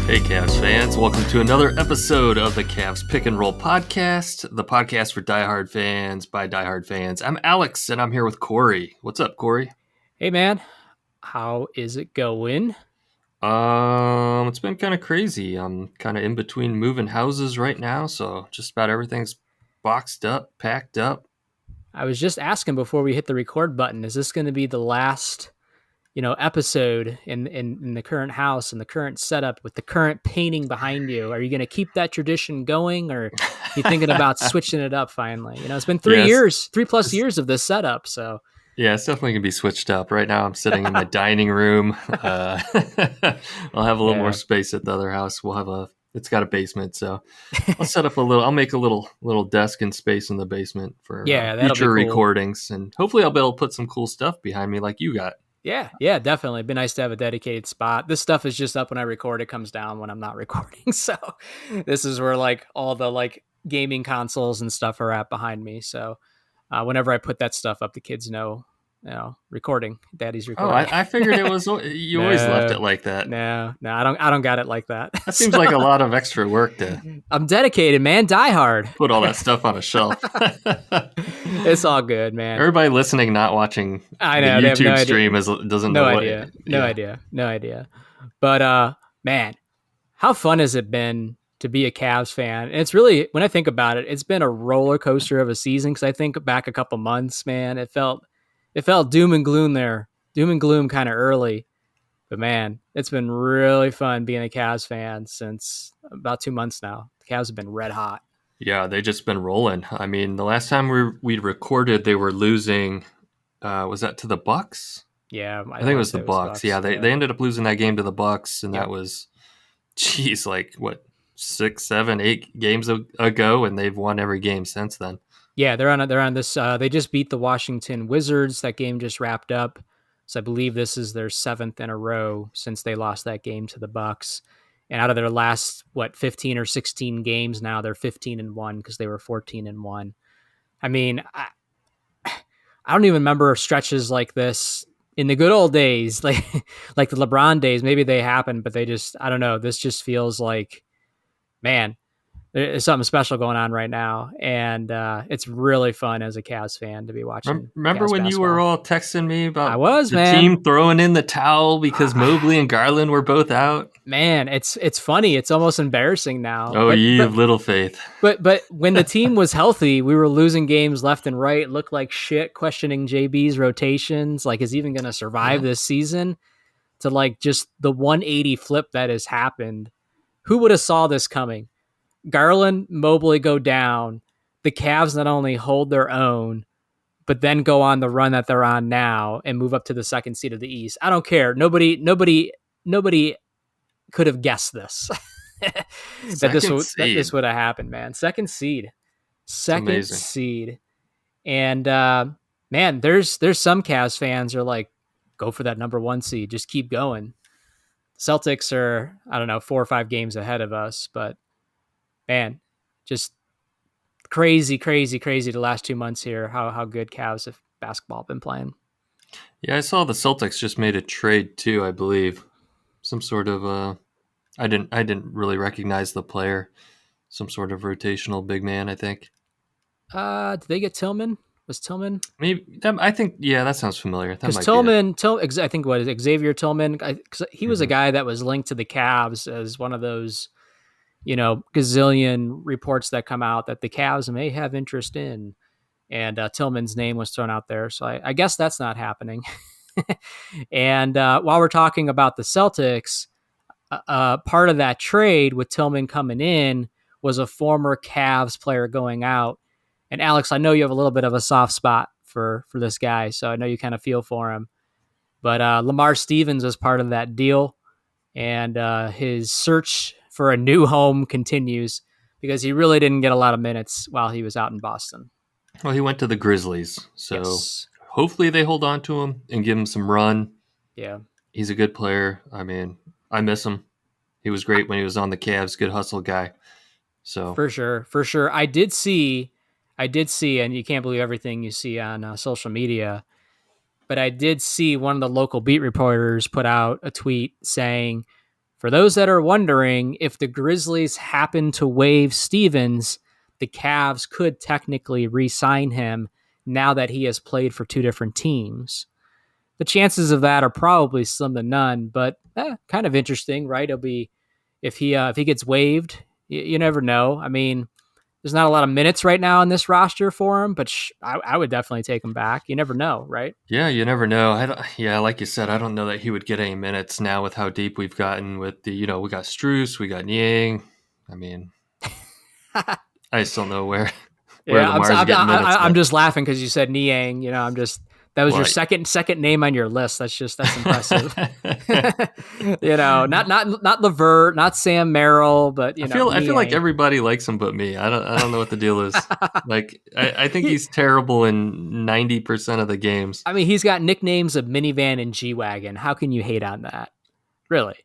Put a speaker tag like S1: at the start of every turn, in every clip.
S1: Hey Cavs fans, welcome to another episode of the Cavs Pick and Roll Podcast, the podcast for diehard fans by diehard fans. I'm Alex and I'm here with Corey. What's up, Corey?
S2: Hey man, how is it going?
S1: It's been kind of crazy. I'm kind of in between moving houses right now, so just about everything's boxed up, packed up.
S2: I was just asking before we hit the record button, is this going to be the last, episode in the current house and the current setup with the current painting behind you? Are you going to keep that tradition going, or you thinking about switching it up finally? It's been 3+ years of this setup, so.
S1: Yeah, it's definitely going to be switched up. Right now I'm sitting in my dining room. I'll have a little more space at the other house. It's got a basement, so I'll make a little desk and space in the basement for future
S2: cool.
S1: recordings. And hopefully I'll be able to put some cool stuff behind me like you got.
S2: Yeah, definitely. It'd be nice to have a dedicated spot. This stuff is just up when I record. It comes down when I'm not recording. So this is where all the gaming consoles and stuff are at behind me. So whenever I put that stuff up, the kids know, recording. Daddy's recording.
S1: Oh, I figured it was. You always left it like that.
S2: No, I don't got it like that.
S1: That seems like a lot of extra work to.
S2: I'm dedicated, man. Die hard.
S1: Put all that stuff on a shelf.
S2: It's all good, man.
S1: Everybody listening, not watching the YouTube stream, doesn't know.
S2: No idea. But man, how fun has it been to be a Cavs fan? And it's really, when I think about it, it's been a roller coaster of a season. Because I think back a couple months, man, it felt doom and gloom kind of early. But man, it's been really fun being a Cavs fan since about 2 months now. The Cavs have been red hot.
S1: Yeah, they just been rolling. I mean, the last time we recorded, they were losing. Was that to the Bucks?
S2: Yeah,
S1: I think it was the Bucks. Yeah, they ended up losing that game to the Bucks, and that was, like what, 6, 7, 8 games ago, and they've won every game since then.
S2: Yeah, they're on this. They just beat the Washington Wizards. That game just wrapped up, so I believe this is their 7th in a row since they lost that game to the Bucks. And out of their last 15 or 16 games, now they're 15-1 because they were 14-1. I mean, I don't even remember stretches like this in the good old days, like the LeBron days. Maybe they happened, but I don't know. This just feels like, man, there's something special going on right now, and it's really fun as a Cavs fan to be watching.
S1: Remember
S2: Cavs
S1: when
S2: basketball.
S1: You were all texting me about
S2: the
S1: team throwing in the towel because Mobley and Garland were both out?
S2: Man, it's funny. It's almost embarrassing now.
S1: Oh, you have little faith.
S2: But when the team was healthy, we were losing games left and right. Looked like shit. Questioning JB's rotations. Like, is he even going to survive this season? To just the 180 flip that has happened. Who would have saw this coming? Garland, Mobley go down. The Cavs not only hold their own, but then go on the run that they're on now and move up to the 2nd seed of the East. I don't care. Nobody could have guessed this. that this would have happened, man. Second seed. And man, there's some Cavs fans are like, go for that number 1 seed. Just keep going. Celtics are, I don't know, 4 or 5 games ahead of us, but man, just crazy the last 2 months here, how good Cavs have basketball been playing.
S1: Yeah, I saw the Celtics just made a trade too, I believe. Some sort of I didn't really recognize the player. Some sort of rotational big man, I think.
S2: Did they get Tillman? Was Tillman?
S1: Maybe I think that sounds familiar.
S2: Because Tillman, I think what is it, Xavier Tillman? He was a guy that was linked to the Cavs as one of those, gazillion reports that come out that the Cavs may have interest in, and Tillman's name was thrown out there. So I guess that's not happening. And while we're talking about the Celtics, part of that trade with Tillman coming in was a former Cavs player going out. And Alex, I know you have a little bit of a soft spot for this guy, so I know you kind of feel for him. But Lamar Stevens was part of that deal, and his search for a new home continues because he really didn't get a lot of minutes while he was out in Boston.
S1: Well, he went to the Grizzlies, so hopefully they hold on to him and give him some run.
S2: Yeah.
S1: He's a good player. I mean, I miss him. He was great when he was on the Cavs, good hustle guy. So
S2: For sure. I did see, and you can't believe everything you see on social media, but I did see one of the local beat reporters put out a tweet saying For those that are wondering, if the Grizzlies happen to waive Stevens, the Cavs could technically re-sign him now that he has played for two different teams. The chances of that are probably slim to none, but kind of interesting, right? It'll be if he gets waived, you never know. I mean, there's not a lot of minutes right now in this roster for him, but I would definitely take him back. You never know, right?
S1: Yeah, you never know. Yeah, like you said, I don't know that he would get any minutes now with how deep we've gotten with the, we got Struess, we got Niang. I mean, I just don't know where
S2: Yeah,
S1: Lamar's getting minutes
S2: I'm
S1: at.
S2: just laughing because you said Niang. That was your second name on your list. That's impressive. Not Levert, not Sam Merrill, but
S1: I feel like
S2: Niang.
S1: everybody likes him but me. I don't know what the deal is. Like I think he's terrible in 90% of the games.
S2: I mean, he's got nicknames of minivan and G-Wagon. How can you hate on that? Really?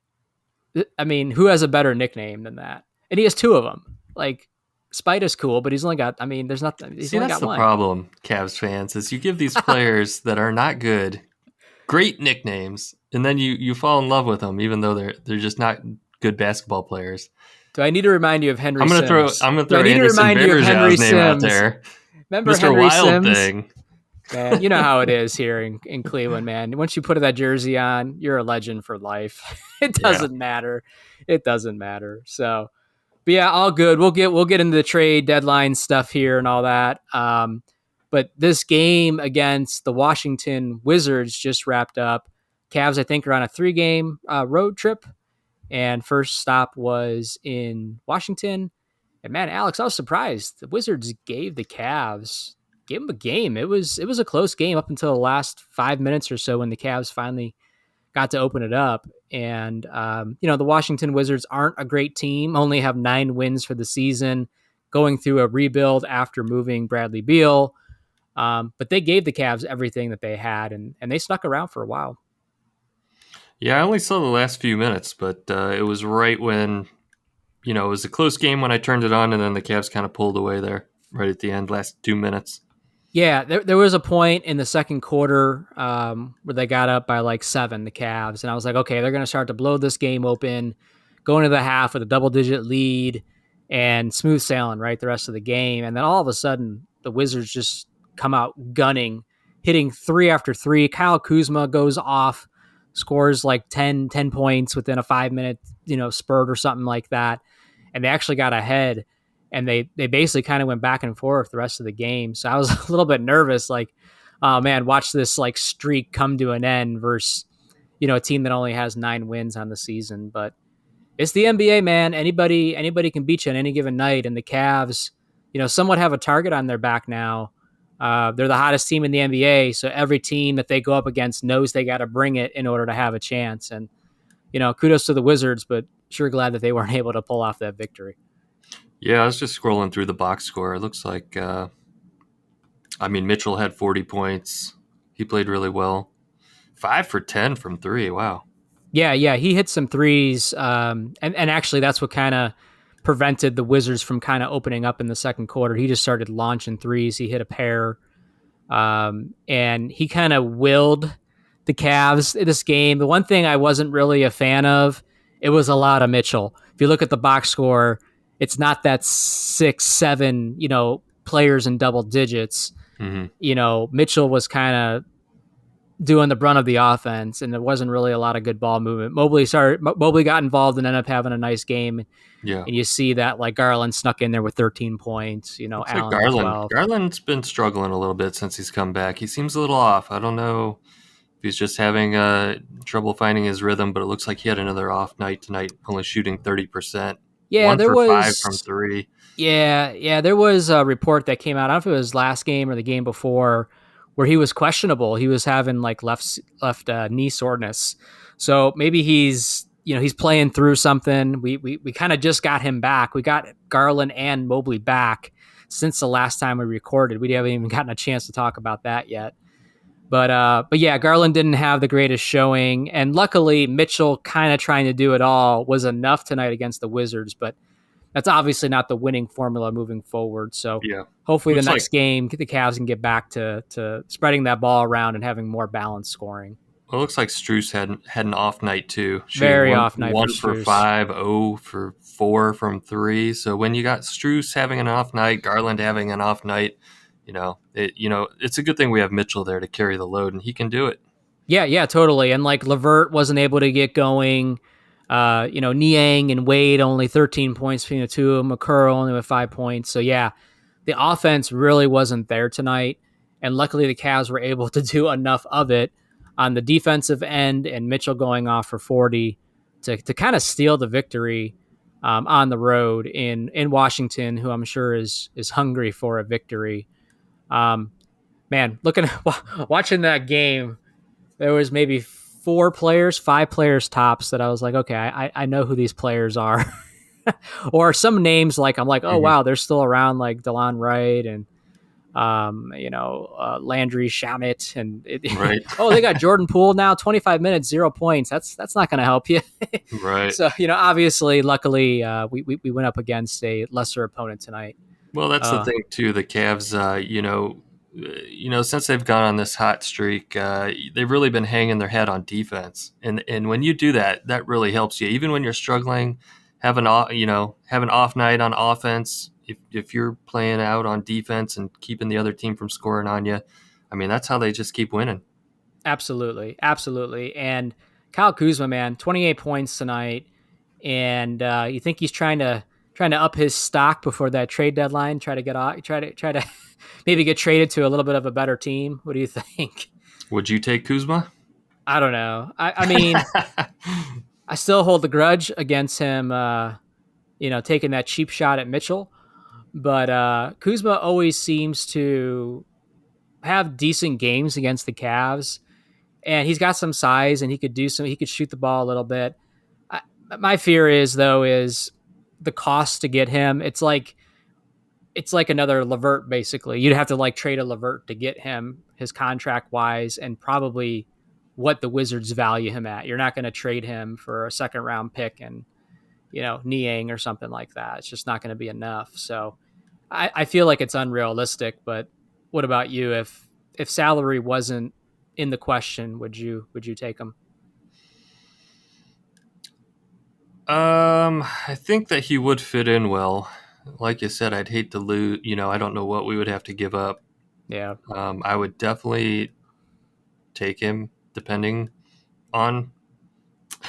S2: I mean, who has a better nickname than that? And he has two of them. Like, Spider's cool, but he's only got. I mean, there's nothing. He's
S1: See,
S2: only
S1: that's
S2: got
S1: the
S2: one.
S1: problem, Cavs fans, is you give these players that are not good great nicknames, and then you fall in love with them, even though they're just not good basketball players.
S2: Do I need to remind you of Henry Sims?
S1: I'm gonna
S2: Do
S1: throw
S2: I need to
S1: Anderson
S2: remind you of Henry
S1: Varejão's name out
S2: Sims?
S1: there.
S2: Remember
S1: Mr.
S2: Henry
S1: Wild
S2: Sims?
S1: Thing.
S2: Man, you know how it is here in Cleveland, man. Once you put that jersey on, you're a legend for life. It doesn't matter. It doesn't matter. So, but yeah, all good. We'll get into the trade deadline stuff here and all that. But this game against the Washington Wizards just wrapped up. Cavs, I think, are on a 3-game road trip, and first stop was in Washington. And man, Alex, I was surprised. The Wizards gave the Cavs gave them a game. It was a close game up until the last 5 minutes or so when the Cavs finally got to open it up. And the Washington Wizards aren't a great team. Only have 9 wins for the season, going through a rebuild after moving Bradley Beal. But they gave the Cavs everything that they had, and they stuck around for a while.
S1: Yeah, I only saw the last few minutes, but it was right when, it was a close game when I turned it on, and then the Cavs kind of pulled away there right at the end, last 2 minutes.
S2: Yeah, there was a point in the second quarter where they got up by like 7, the Cavs, and I was like, okay, they're going to start to blow this game open, go into the half with a double-digit lead, and smooth sailing, right, the rest of the game. And then all of a sudden, the Wizards just come out gunning, hitting 3 after 3. Kyle Kuzma goes off, scores like 10 points within a 5-minute, spurt or something like that. And they actually got ahead, and they basically kind of went back and forth the rest of the game. So I was a little bit nervous, like, oh man, watch this like streak come to an end versus, a team that only has 9 wins on the season. But it's the NBA, man. Anybody can beat you on any given night. And the Cavs, somewhat have a target on their back now. They're the hottest team in the NBA, so every team that they go up against knows they got to bring it in order to have a chance. And kudos to the Wizards, but sure glad that they weren't able to pull off that victory.
S1: Yeah, I was just scrolling through the box score. It looks like, Mitchell had 40 points. He played really well. 5 for 10 from 3. Wow.
S2: Yeah, he hit some threes, and actually that's what kind of prevented the Wizards from kind of opening up in the second quarter. He just started launching threes. He hit a pair, and he kind of willed the Cavs in this game. The one thing I wasn't really a fan of, it was a lot of Mitchell. If you look at the box score, it's not that 6, 7, players in double digits.
S1: Mm-hmm.
S2: Mitchell was kind of doing the brunt of the offense, and there wasn't really a lot of good ball movement. Mobley got involved and ended up having a nice game.
S1: Yeah.
S2: And you see that like Garland snuck in there with 13 points,
S1: Looks
S2: Allen
S1: like
S2: with 12.
S1: Garland's been struggling a little bit since he's come back. He seems a little off. I don't know if he's just having trouble finding his rhythm, but it looks like he had another off night tonight, only shooting 30%.
S2: Yeah,
S1: 1
S2: there
S1: for
S2: was
S1: 5 from 3.
S2: Yeah, there was a report that came out. I don't know if it was last game or the game before, where he was questionable. He was having like left knee soreness, so maybe he's playing through something. We kind of just got him back. We got Garland and Mobley back since the last time we recorded. We haven't even gotten a chance to talk about that yet. But yeah, Garland didn't have the greatest showing, and luckily Mitchell kind of trying to do it all was enough tonight against the Wizards. But that's obviously not the winning formula moving forward. So
S1: Yeah.
S2: hopefully the
S1: Looks
S2: next game, the Cavs can get back to spreading that ball around and having more balanced scoring.
S1: Well, it looks like Struess had an off night too, shooting
S2: Very
S1: one
S2: off night for
S1: one for
S2: Struess.
S1: 5, 0 for 4 from three. So when you got Struess having an off night, Garland having an off night, it's a good thing we have Mitchell there to carry the load, and he can do it.
S2: Yeah, totally. And like Levert wasn't able to get going. Niang and Wade only 13 points between the two of them. McCurl only with 5 points. So yeah, the offense really wasn't there tonight. And luckily the Cavs were able to do enough of it on the defensive end, and Mitchell going off for 40 to kind of steal the victory on the road in Washington, who I'm sure is hungry for a victory. Um, Man, watching that game, there was maybe 4 players, 5 players tops that I was like, okay, I know who these players are. Or some names like I'm like, oh
S1: Mhm.
S2: wow, they're still around, like Delon Wright and Landry Shamet, and
S1: Right,
S2: oh, they got Jordan Poole now, 25 minutes, 0 points. That's not going to help you.
S1: right.
S2: So obviously, luckily, we went up against a lesser opponent tonight.
S1: Well, that's the
S2: Uh,
S1: thing too. The Cavs, since they've gone on this hot streak, they've really been hanging their head on defense, and when you do that, that really helps you. Even when you're struggling, have an off night on offense. If you're playing out on defense and keeping the other team from scoring on you, I mean that's how they just keep winning.
S2: Absolutely, absolutely. And Kyle Kuzma, man, 28 points tonight, and you think he's trying to up his stock before that trade deadline? Try to get off, try to maybe get traded to a little bit of a better team. What do you think?
S1: Would you take Kuzma?
S2: I don't know. I mean, I still hold the grudge against him. Taking that cheap shot at Mitchell, but Kuzma always seems to have decent games against the Cavs, and he's got some size and he could do some. He could shoot the ball a little bit. I, my fear is the cost to get him. It's like another Levert basically. You'd have to like trade a Levert to get him, his contract wise, and probably what the Wizards value him at. You're not going to trade him for a second round pick and Niang or something like that. It's just not going to be enough. So I feel like it's unrealistic. But what about you? If salary wasn't in the question, would you take him?
S1: I think that he would fit in well. Like you said, I'd hate to lose. I don't know what we would have to give up.
S2: Yeah,
S1: I would definitely take him, depending on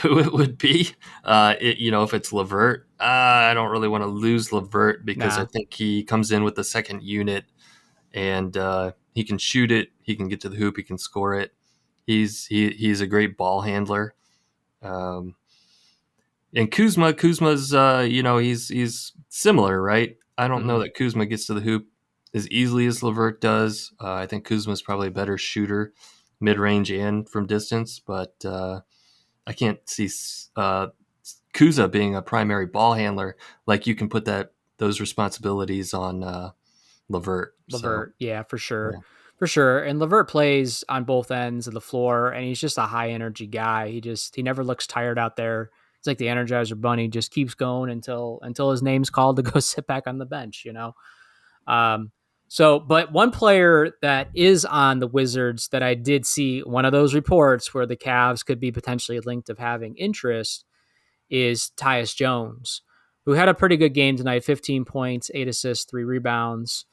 S1: who it would be. If it's Levert, I don't really want to lose Levert because I
S2: nah,
S1: think he comes in with the second unit and he can shoot it, he can get to the hoop, he can score it. He's a great ball handler. Um, and Kuzma's he's similar, right? I don't know
S2: mm-hmm.
S1: that Kuzma gets to the hoop as easily as Levert does. I think Kuzma's probably a better shooter, mid range and from distance, but I can't see Kuza being a primary ball handler. Like you can put those responsibilities on Levert. So
S2: Levert, yeah, for sure,
S1: yeah.
S2: for sure. And Levert plays on both ends of the floor, and he's just a high energy guy. He never looks tired out there. It's like the Energizer Bunny, just keeps going until his name's called to go sit back on the bench. Um, but one player that is on the Wizards that I did see one of those reports where the Cavs could be potentially linked of having interest is Tyus Jones, who had a pretty good game tonight, 15 points, 8 assists, 3 rebounds.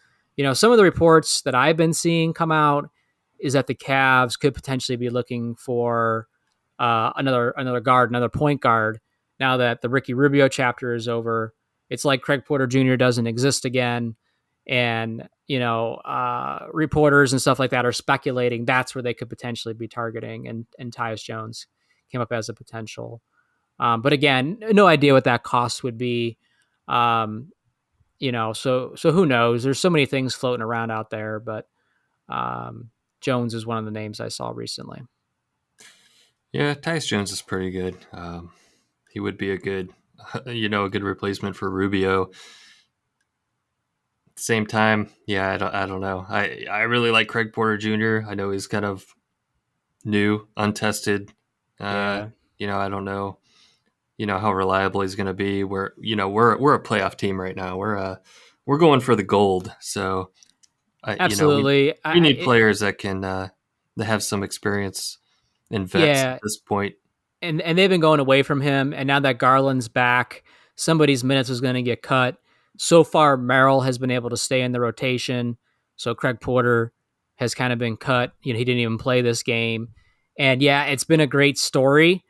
S2: Some of the reports that I've been seeing come out is that the Cavs could potentially be looking for another guard, another point guard. Now that the Ricky Rubio chapter is over, it's like Craig Porter Jr. doesn't exist again, and reporters and stuff like that are speculating that's where they could potentially be targeting, and Tyus Jones came up as a potential. But again, no idea what that cost would be. Um, so who knows? There's so many things floating around out there, but um, Jones is one of the names I saw recently.
S1: Yeah, Tyus Jones is pretty good. He would be a good, a good replacement for Rubio. Same time, yeah, I don't know. I really like Craig Porter Jr. I know he's kind of new, untested. Uh,
S2: Yeah,
S1: I don't know, how reliable he's going to be. We're a playoff team right now. We're going for the gold. So, we
S2: absolutely.
S1: we need players that can that have some experience in vets at
S2: Yeah,
S1: this point.
S2: and they've been going away from him, and now that Garland's back, somebody's minutes is going to get cut. So far, Merrill has been able to stay in the rotation, so Craig Porter has kind of been cut. You know, he didn't even play this game, and yeah, it's been a great story,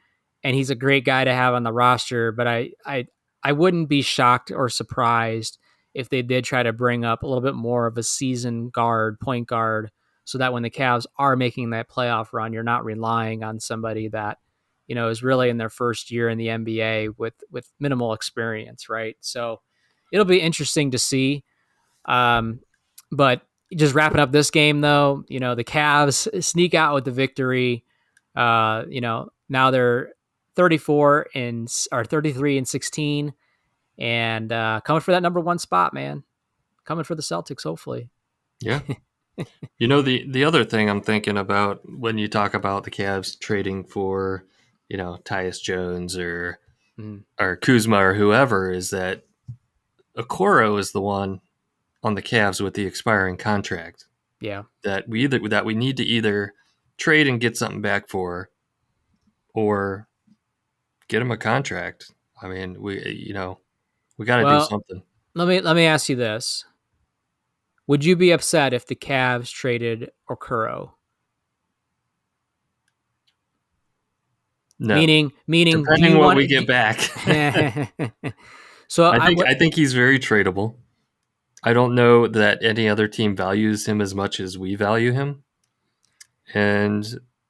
S2: and he's a great guy to have on the roster. But I wouldn't be shocked or surprised if they did try to bring up a little bit more of a seasoned guard, point guard, so that when the Cavs are making that playoff run, you're not relying on somebody that is really in their first year in the NBA with minimal experience, right? So it'll be interesting to see. Um, but just wrapping up this game, though, the Cavs sneak out with the victory. Now they're 33-16, and coming for that number one spot, man. Coming for the Celtics, hopefully.
S1: Yeah. The other thing I'm thinking about when you talk about the Cavs trading for, Tyus Jones
S2: Mm,
S1: or Kuzma or whoever is that Okoro is the one on the Cavs with the expiring contract
S2: yeah.
S1: that we need to either trade and get something back for, or get him a contract. I mean, we got to do
S2: Well,
S1: something.
S2: let me ask you this: would you be upset if the Cavs traded Okoro?
S1: No,
S2: Meaning, do
S1: depending
S2: you
S1: what
S2: want?
S1: we get back.
S2: So
S1: I think he's very tradable. I don't know that any other team values him as much as we value him, and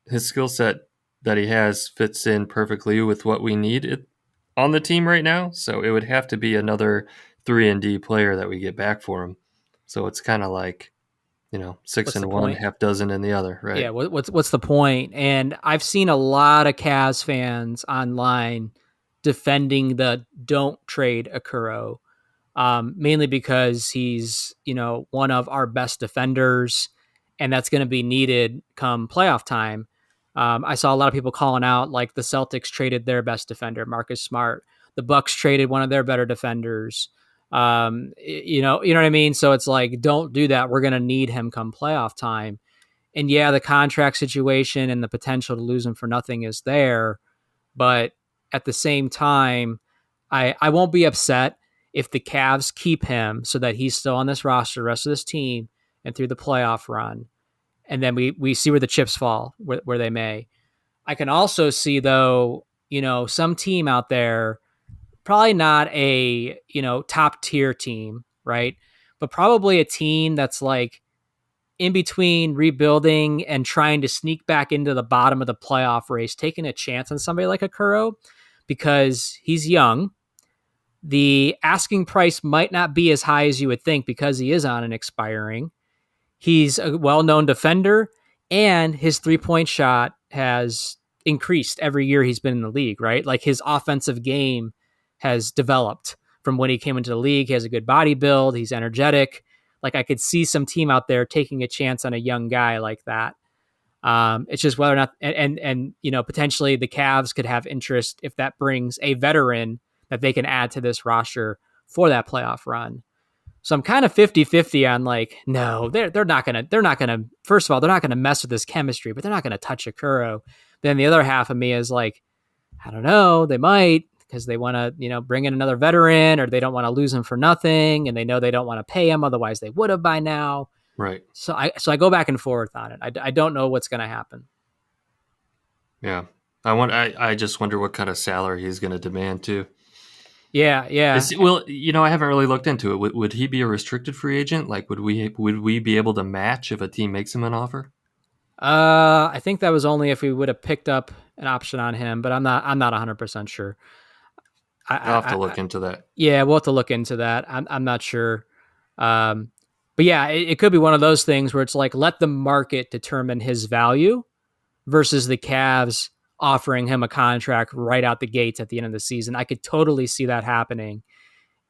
S1: his skill set that he has fits in perfectly with what we need on the team right now. So it would have to be another 3-and-D player that we get back for him. So it's kind of like, six
S2: what's the
S1: in one,
S2: point?
S1: half dozen in the other, right?
S2: Yeah, what's the point? And I've seen a lot of Cavs fans online defending the don't trade Okoro, mainly because he's one of our best defenders, and that's going to be needed come playoff time. I saw a lot of people calling out like the Celtics traded their best defender, Marcus Smart. The Bucks traded one of their better defenders. You know what I mean. So it's like, don't do that. We're going to need him come playoff time. And yeah, the contract situation and the potential to lose him for nothing is there, but at the same time, I won't be upset if the Cavs keep him so that he's still on this roster, the rest of this team, and through the playoff run. And then we see where the chips fall, where they may. I can also see, though, some team out there, probably not a, top tier team, right? But probably a team that's like in between rebuilding and trying to sneak back into the bottom of the playoff race, taking a chance on somebody like Okoro because he's young. The asking price might not be as high as you would think because he is on an expiring. He's a well known defender, and his 3-point shot has increased every year he's been in the league, right? Like his offensive game has developed from when he came into the league. He has a good body build, he's energetic. Like I could see some team out there taking a chance on a young guy like that. It's just whether or not, and potentially the Cavs could have interest if that brings a veteran that they can add to this roster for that playoff run. So I'm kind of 50-50 on like, no, they're not gonna first of all, they're not gonna mess with this chemistry, but they're not gonna touch Okoro. Then the other half of me is like, I don't know, they might because they want to, bring in another veteran, or they don't want to lose him for nothing, and they know they don't want to pay him, otherwise they would have by now.
S1: Right.
S2: So I go back and forth on it. I don't know what's going to happen.
S1: Yeah. I just wonder what kind of salary he's going to demand too.
S2: Yeah.
S1: Well, I haven't really looked into it. Would he be a restricted free agent? Like, would we be able to match if a team makes him an offer?
S2: I think that was only if we would have picked up an option on him, but I'm not 100% sure.
S1: I'll have to look into that.
S2: Yeah, we'll have to look into that. I'm not sure. But yeah, it could be one of those things where it's like, let the market determine his value versus the Cavs offering him a contract right out the gates at the end of the season. I could totally see that happening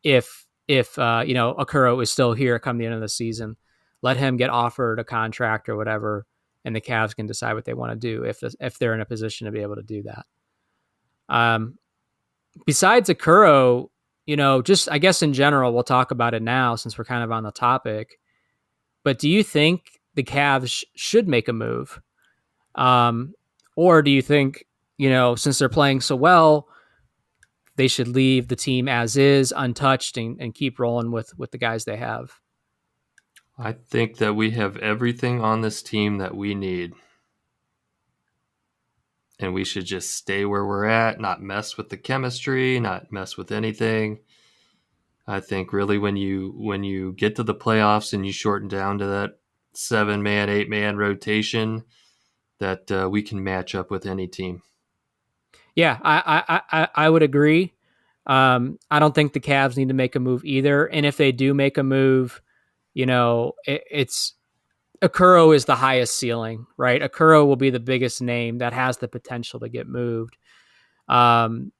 S2: if Okoro is still here come the end of the season. Let him get offered a contract or whatever, and the Cavs can decide what they want to do if they're in a position to be able to do that. Besides Okoro, just I guess in general, we'll talk about it now since we're kind of on the topic. But do you think the Cavs should make a move? Or do you think, since they're playing so well, they should leave the team as is, untouched, and keep rolling with the guys they have?
S1: I think that we have everything on this team that we need. And we should just stay where we're at, not mess with the chemistry, not mess with anything. I think really when you get to the playoffs and you shorten down to that 7-man, 8-man rotation, that we can match up with any team.
S2: Yeah, I would agree. I don't think the Cavs need to make a move either. And if they do make a move, it's Okuro is the highest ceiling, right? Okuro will be the biggest name that has the potential to get moved. The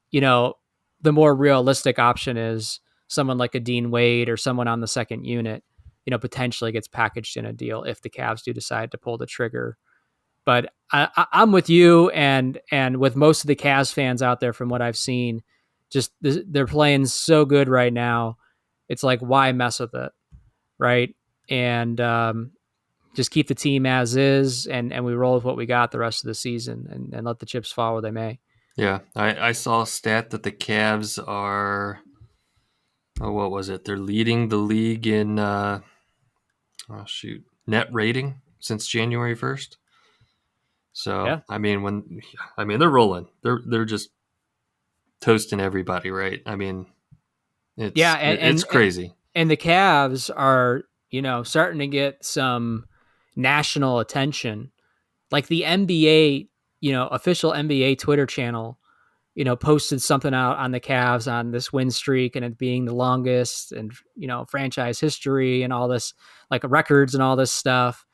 S2: more realistic option is someone like a Dean Wade or someone on the second unit, potentially gets packaged in a deal if the Cavs do decide to pull the trigger. But I'm with you and with most of the Cavs fans out there from what I've seen, just they're playing so good right now. It's like, why mess with it, right? And just keep the team as is, and we roll with what we got the rest of the season, and let the chips fall where they may.
S1: Yeah, I saw a stat that the Cavs are, what was it? They're leading the league in, net rating since January 1st. So,
S2: Yeah,
S1: they're rolling. They're just toasting everybody, right?
S2: yeah,
S1: It's crazy.
S2: and the Cavs are starting to get some national attention. Like the NBA, official NBA Twitter channel, posted something out on the Cavs on this win streak and it being the longest and, franchise history and all this, like records and all this stuff.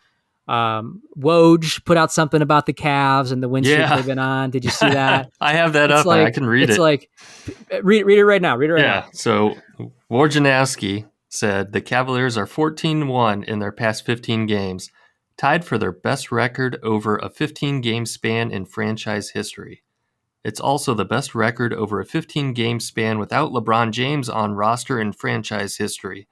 S2: Woj put out something about the Cavs and the win streak
S1: Yeah.
S2: they've been on. Did you see that?
S1: I have that
S2: It's
S1: up. I
S2: like,
S1: can read
S2: it's
S1: it.
S2: like, read it right now. Read it right
S1: Yeah.
S2: now.
S1: So Wojnarowski said the Cavaliers are 14-1 in their past 15 games, tied for their best record over a 15-game span in franchise history. It's also the best record over a 15-game span without LeBron James on roster in franchise history.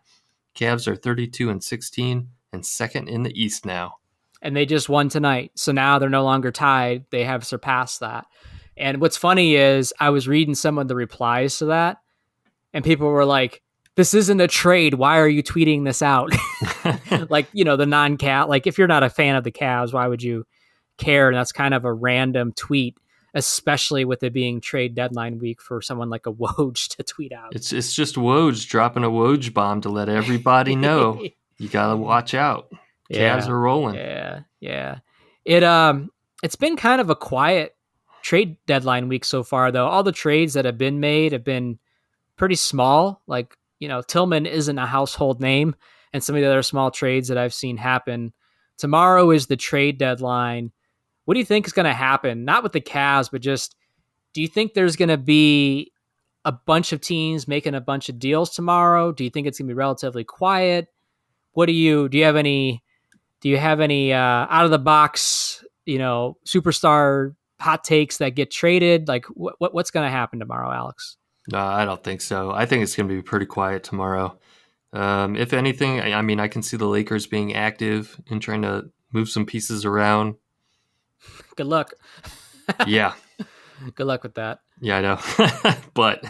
S1: Cavs are 32-16 and second in the East now.
S2: And they just won tonight. So now they're no longer tied. They have surpassed that. And what's funny is I was reading some of the replies to that, and people were like, this isn't a trade. Why are you tweeting this out? Like, the non-cat, like if you're not a fan of the Cavs, why would you care? And that's kind of a random tweet, especially with it being trade deadline week for someone like a Woj to tweet out.
S1: It's just Woj dropping a Woj bomb to let everybody know you got to watch out. Cavs
S2: Yeah.
S1: are rolling.
S2: Yeah. It's been kind of a quiet trade deadline week so far, though. All the trades that have been made have been pretty small. Like, Tillman isn't a household name, and some of the other small trades that I've seen happen. Tomorrow is the trade deadline. What do you think is going to happen? Not with the Cavs, but just, do you think there's going to be a bunch of teams making a bunch of deals tomorrow? Do you think it's going to be relatively quiet? Do you have any out of the box, superstar hot takes that get traded? Like what's going to happen tomorrow, Alex?
S1: No, I don't think so. I think it's going to be pretty quiet tomorrow. If anything, I can see the Lakers being active and trying to move some pieces around.
S2: Good luck.
S1: Yeah.
S2: Good luck with that.
S1: Yeah, I know. But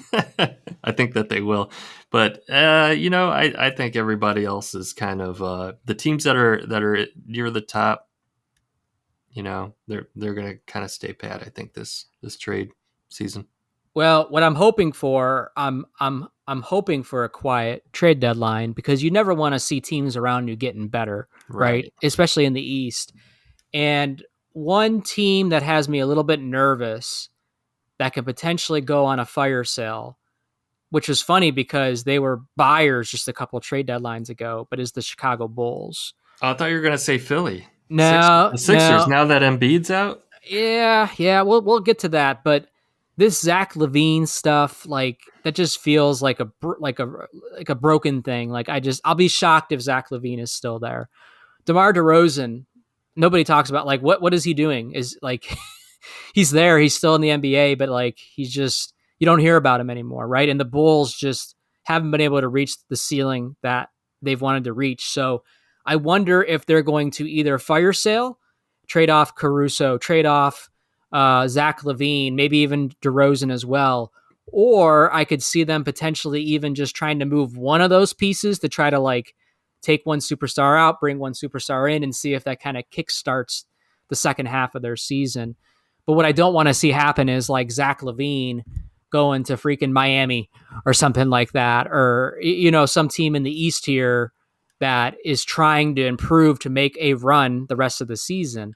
S1: I think that they will. But I think everybody else is kind of the teams that are near the top. They're going to kind of stay pat. I think this trade season.
S2: Well, what I'm hoping for, I'm hoping for a quiet trade deadline, because you never want to see teams around you getting better, right? Especially in the East. And one team that has me a little bit nervous that could potentially go on a fire sale, which was funny because they were buyers just a couple of trade deadlines ago, but is the Chicago Bulls.
S1: Oh, I thought you were going to say Philly.
S2: No,
S1: the Sixers.
S2: no.
S1: Now that Embiid's out.
S2: Yeah. We'll get to that, but this Zach LaVine stuff, like that, just feels like a broken thing. Like I'll be shocked if Zach LaVine is still there. DeMar DeRozan, nobody talks about, like what is he doing? Is like he's there, he's still in the NBA, but like he's just, you don't hear about him anymore, right? And the Bulls just haven't been able to reach the ceiling that they've wanted to reach. So I wonder if they're going to either fire sale, trade off Caruso, trade off Zach LaVine, maybe even DeRozan as well. Or I could see them potentially even just trying to move one of those pieces to try to like take one superstar out, bring one superstar in, and see if that kind of kickstarts the second half of their season. But what I don't want to see happen is like Zach LaVine going to freaking Miami or something like that, or some team in the East here that is trying to improve to make a run the rest of the season.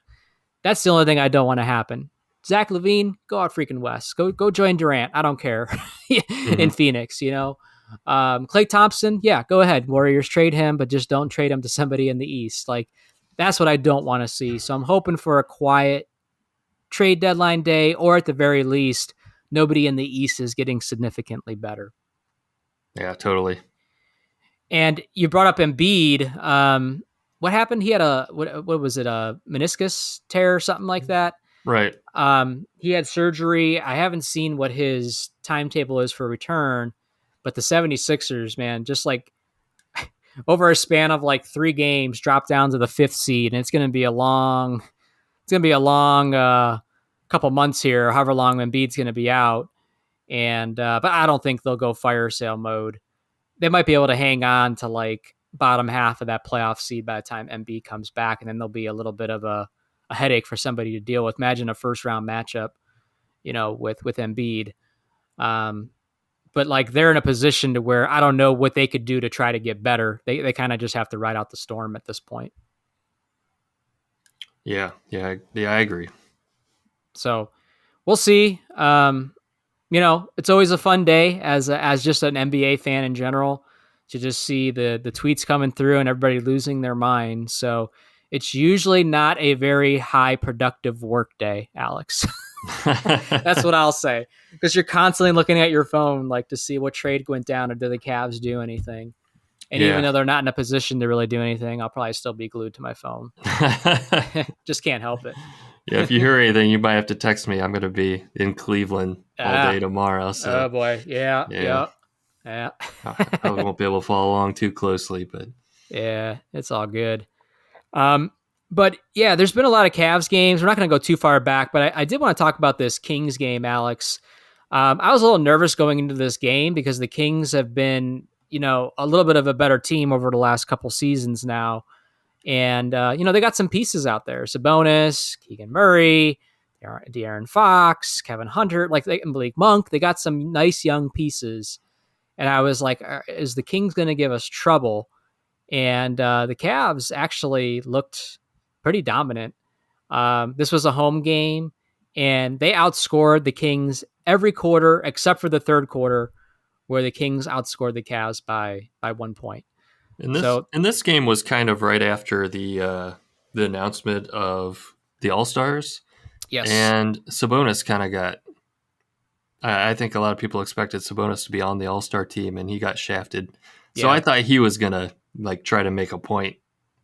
S2: That's the only thing I don't want to happen. Zach LaVine, go out freaking west. Go join Durant. I don't care. In Phoenix, Klay Thompson, yeah, go ahead. Warriors, trade him, but just don't trade him to somebody in the East. Like, that's what I don't want to see. So I'm hoping for a quiet trade deadline day, or at the very least, nobody in the East is getting significantly better.
S1: Yeah, totally.
S2: And you brought up Embiid. What happened? He had what was it? A meniscus tear or something like that.
S1: Right.
S2: He had surgery. I haven't seen what his timetable is for return, but the 76ers, man, just like over a span of like 3 games, dropped down to the 5th seed, and it's going to be a long couple months here, however long Embiid's going to be out. And but I don't think they'll go fire sale mode. They might be able to hang on to like bottom half of that playoff seed by the time Embiid comes back, and then there'll be a little bit of a headache for somebody to deal with. Imagine a first round matchup, with Embiid. But like they're in a position to where I don't know what they could do to try to get better. They kind of just have to ride out the storm at this point.
S1: Yeah, I agree.
S2: So we'll see. It's always a fun day as just an NBA fan in general to just see the tweets coming through and everybody losing their mind. So it's usually not a very high productive work day, Alex. That's what I'll say, because you're constantly looking at your phone like to see what trade went down or do the Cavs do anything. And even though they're not in a position to really do anything, I'll probably still be glued to my phone. Just can't help it.
S1: Yeah, if you hear anything, you might have to text me. I'm going to be in Cleveland all day tomorrow. So.
S2: Oh boy, yeah.
S1: I won't be able to follow along too closely, but
S2: yeah, it's all good. But yeah, there's been a lot of Cavs games. We're not going to go too far back, but I did want to talk about this Kings game, Alex. I was a little nervous going into this game because the Kings have been, a little bit of a better team over the last couple seasons now. And, they got some pieces out there. Sabonis, Keegan Murray, De'Aaron Fox, Kevin Hunter, and Malik Monk. They got some nice young pieces. And I was like, is the Kings going to give us trouble? And the Cavs actually looked pretty dominant. This was a home game, and they outscored the Kings every quarter except for the third quarter, where the Kings outscored the Cavs by 1 point.
S1: And this game was kind of right after the announcement of the All-Stars.
S2: Yes.
S1: And Sabonis kind of got. I think a lot of people expected Sabonis to be on the All-Star team, and he got shafted. So I thought he was gonna try to make a point.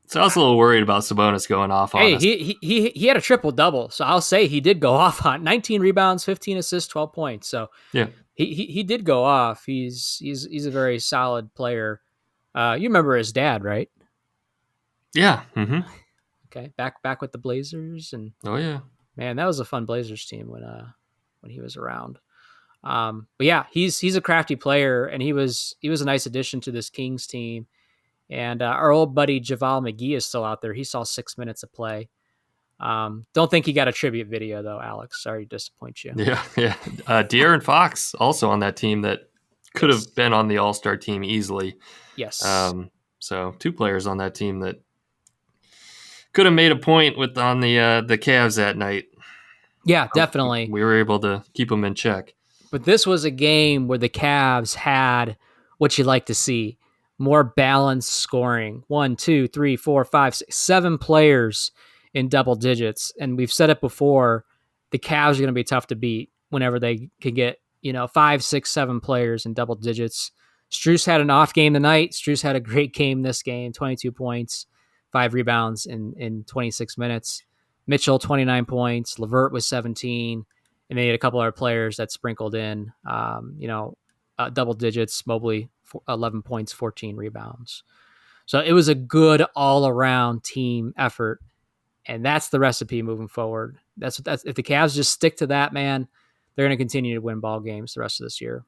S1: So I was a little worried about Sabonis going off on us.
S2: He had a triple double, so I'll say he did go off on 19 rebounds, 15 assists, 12 points. So
S1: yeah,
S2: he did go off. He's a very solid player. You remember his dad, right?
S1: Yeah. Mm-hmm.
S2: Okay, back with the Blazers, and
S1: oh yeah,
S2: man, that was a fun Blazers team when he was around. But yeah, he's a crafty player, and he was a nice addition to this Kings team. And our old buddy JaVale McGee is still out there. He saw 6 minutes of play. Don't think he got a tribute video though, Alex. Sorry to disappoint you.
S1: Yeah. De'Aaron Fox also on that team that could have been on the All-Star team easily.
S2: Yes.
S1: So 2 players on that team that could have made a point on the Cavs that night.
S2: Yeah, definitely.
S1: We were able to keep them in check.
S2: But this was a game where the Cavs had what you like to see. More balanced scoring. 1, 2, 3, 4, 5, 6, 7 players in double digits. And we've said it before, the Cavs are going to be tough to beat whenever they can get, 5, 6, 7 players in double digits. Strus had an off game tonight. Strus had a great game this game, 22 points, 5 rebounds in 26 minutes. Mitchell, 29 points. LeVert was 17. And they had a couple other players that sprinkled in, double digits. Mobley, 11 points, 14 rebounds. So it was a good all-around team effort, and that's the recipe moving forward. That's if the Cavs just stick to that, man, they're going to continue to win ball games the rest of this year.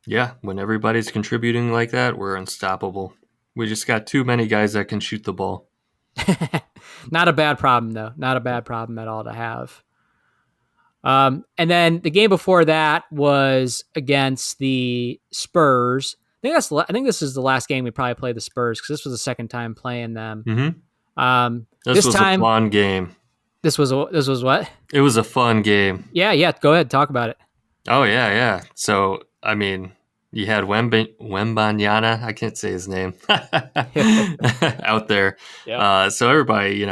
S1: Yeah, when everybody's contributing like that, we're unstoppable. We just got too many guys that can shoot the ball.
S2: Not a bad problem, though. Not a bad problem at all to have. And then the game before that was against the Spurs. I think this is the last game we probably played the Spurs because this was the second time playing them.
S1: Mm-hmm. This was
S2: time,
S1: a fun game.
S2: This was what?
S1: It was a fun game.
S2: Yeah. Go ahead, talk about it.
S1: Oh yeah. So I mean, you had Wembanyama, I can't say his name, out there. Yep. So everybody,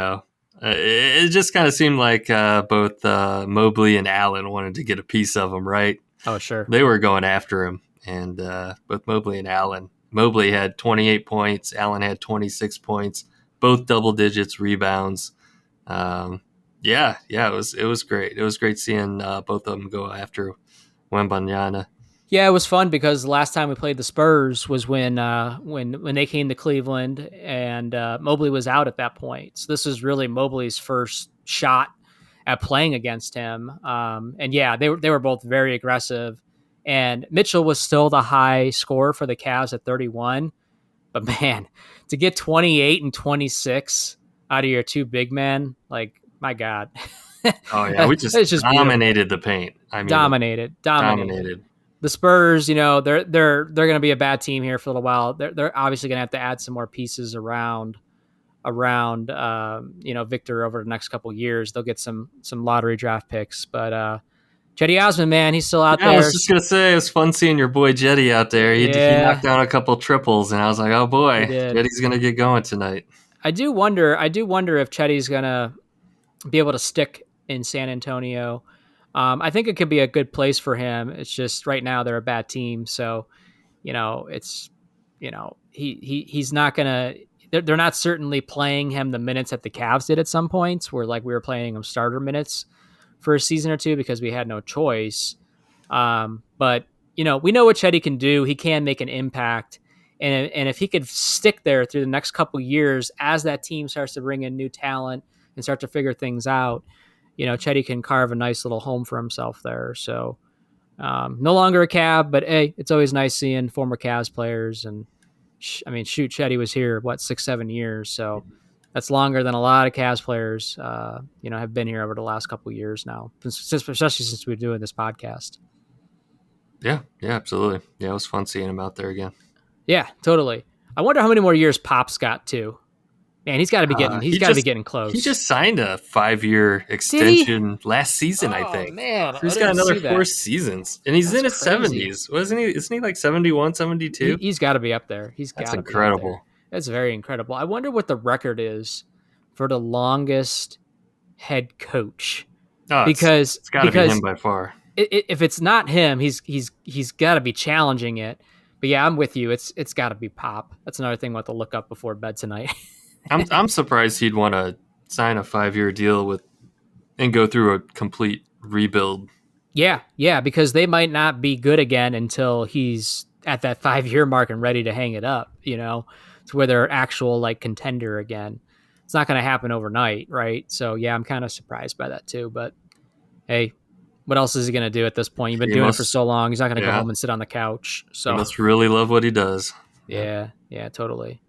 S1: it just kind of seemed like both Mobley and Allen wanted to get a piece of him, right?
S2: Oh, sure.
S1: They were going after him, and both Mobley and Allen. Mobley had 28 points. Allen had 26 points, both double digits rebounds. Yeah, it was great. It was great seeing both of them go after Wembanyama.
S2: Yeah, it was fun because the last time we played the Spurs was when they came to Cleveland and Mobley was out at that point. So this was really Mobley's first shot at playing against him. And yeah, they were both very aggressive. And Mitchell was still the high scorer for the Cavs at 31. But man, to get 28 and 26 out of your two big men, like, my God.
S1: Oh yeah, we just dominated the paint. I mean,
S2: dominated. The Spurs, they're going to be a bad team here for a little while. They're obviously going to have to add some more pieces around Victor over the next couple of years. They'll get some lottery draft picks, but Cedi Osman, man, he's still out there.
S1: I was just gonna say it was fun seeing your boy Cedi out there. He knocked down a couple triples, and I was like, oh boy, Cedi's gonna get going tonight.
S2: I do wonder if Cedi's gonna be able to stick in San Antonio. I think it could be a good place for him. It's just right now they're a bad team, so he's not gonna. They're not certainly playing him the minutes that the Cavs did at some points, where like we were playing him starter minutes for a season or two because we had no choice. But we know what Cedi can do. He can make an impact, and if he could stick there through the next couple years as that team starts to bring in new talent and start to figure things out, Cedi can carve a nice little home for himself there. So no longer a Cav, but hey, it's always nice seeing former Cavs players. And Cedi was here, 6-7 years. So that's longer than a lot of Cavs players, have been here over the last couple of years now, especially since we're doing this podcast.
S1: Yeah, absolutely. Yeah, it was fun seeing him out there again.
S2: Yeah, totally. I wonder how many more years Pop's got too. Man, he's got to be getting. He's got to be getting close.
S1: He just signed a 5-year extension last season, I think.
S2: Man,
S1: so he's got another 4 seasons, and he's in his 70s. Wasn't he? Isn't he like 71, 72?
S2: He's got to be up there.
S1: That's incredible.
S2: That's very incredible. I wonder what the record is for the longest head coach.
S1: Oh, because it's got to be him by far.
S2: If it's not him, he's got to be challenging it. But yeah, I'm with you. It's got to be Pop. That's another thing we'll have to look up before bed tonight.
S1: I'm surprised he'd want to sign a 5-year deal and go through a complete rebuild.
S2: Yeah, because they might not be good again until he's at that 5-year mark and ready to hang it up, to where they're actual like contender again. It's not going to happen overnight, right? So yeah, I'm kind of surprised by that too. But hey, what else is he going to do at this point? You've been doing it for so long. He's not going to go home and sit on the couch. So
S1: he must really love what he does.
S2: Yeah, totally.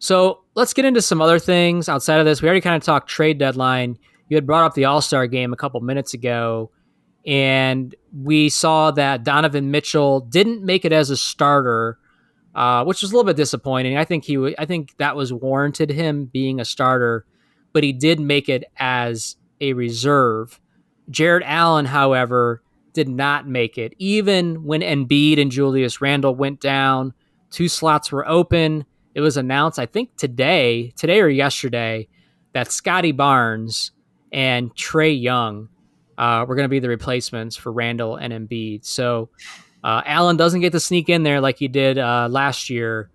S2: So let's get into some other things outside of this. We already kind of talked trade deadline. You had brought up the All-Star game a couple minutes ago, and we saw that Donovan Mitchell didn't make it as a starter, which was a little bit disappointing. I think that was warranted, him being a starter, but he did make it as a reserve. Jared Allen, however, did not make it. Even when Embiid and Julius Randle went down, 2 slots were open. It was announced, I think today or yesterday, that Scotty Barnes and Trae Young were going to be the replacements for Randle and Embiid. So Allen doesn't get to sneak in there like he did last year.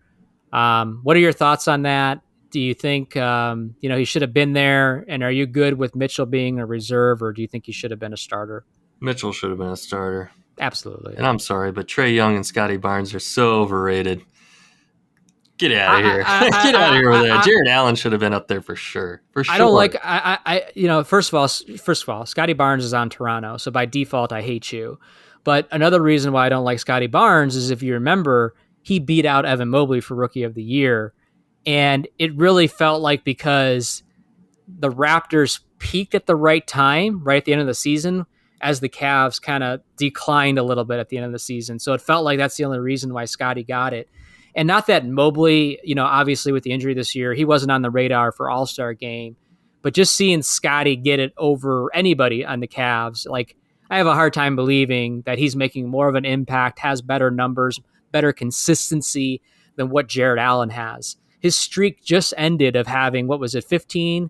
S2: What are your thoughts on that? Do you think he should have been there? And are you good with Mitchell being a reserve, or do you think he should have been a starter?
S1: Mitchell should have been a starter.
S2: Absolutely.
S1: And I'm sorry, but Trae Young and Scotty Barnes are so overrated. Get out of here. Get out of here with that.
S2: I
S1: Jared Allen should have been up there for sure. For
S2: I don't
S1: sure.
S2: like you know, first of all, Scotty Barnes is on Toronto, so by default I hate you. But another reason why I don't like Scotty Barnes is if you remember, he beat out Evan Mobley for Rookie of the Year, and it really felt like because the Raptors peaked at the right time, right at the end of the season, as the Cavs kind of declined a little bit at the end of the season. So it felt like that's the only reason why Scotty got it. And not that Mobley, you know, obviously with the injury this year, he wasn't on the radar for All-Star game, but just seeing Scotty get it over anybody on the Cavs, like I have a hard time believing that he's making more of an impact, has better numbers, better consistency than what Jared Allen has. His streak just ended of having, what was it, 15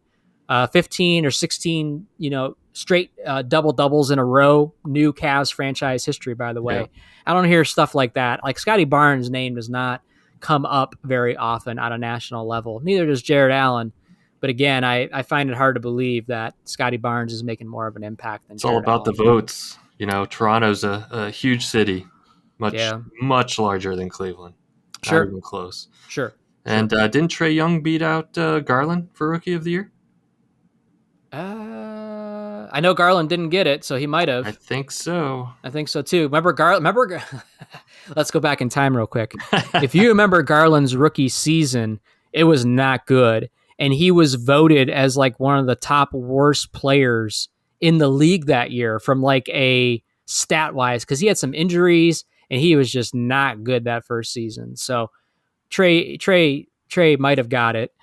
S2: or 16, you know, straight double doubles in a row. New Cavs franchise history, by the
S1: Yeah.
S2: way. I don't hear stuff like that. Like Scotty Barnes' name does not come up very often on a national level. Neither does Jared Allen. But again, I find it hard to believe that Scotty Barnes is making more of an impact than
S1: It's all
S2: Jared
S1: about the
S2: Allen.
S1: votes. You know, Toronto's a huge city, much
S2: Yeah,
S1: much larger than Cleveland. Not
S2: sure,
S1: even close.
S2: sure,
S1: And
S2: sure.
S1: didn't Trae Young beat out Garland for Rookie of the Year?
S2: I know Garland didn't get it, so he might
S1: I
S2: have.
S1: think so.
S2: I think so too. Remember Garland? Let's go back in time real quick. If you remember Garland's rookie season, it was not good, and he was voted as like one of the top worst players in the league that year from like a stat wise because he had some injuries and he was just not good that first season. So Trey might have got it.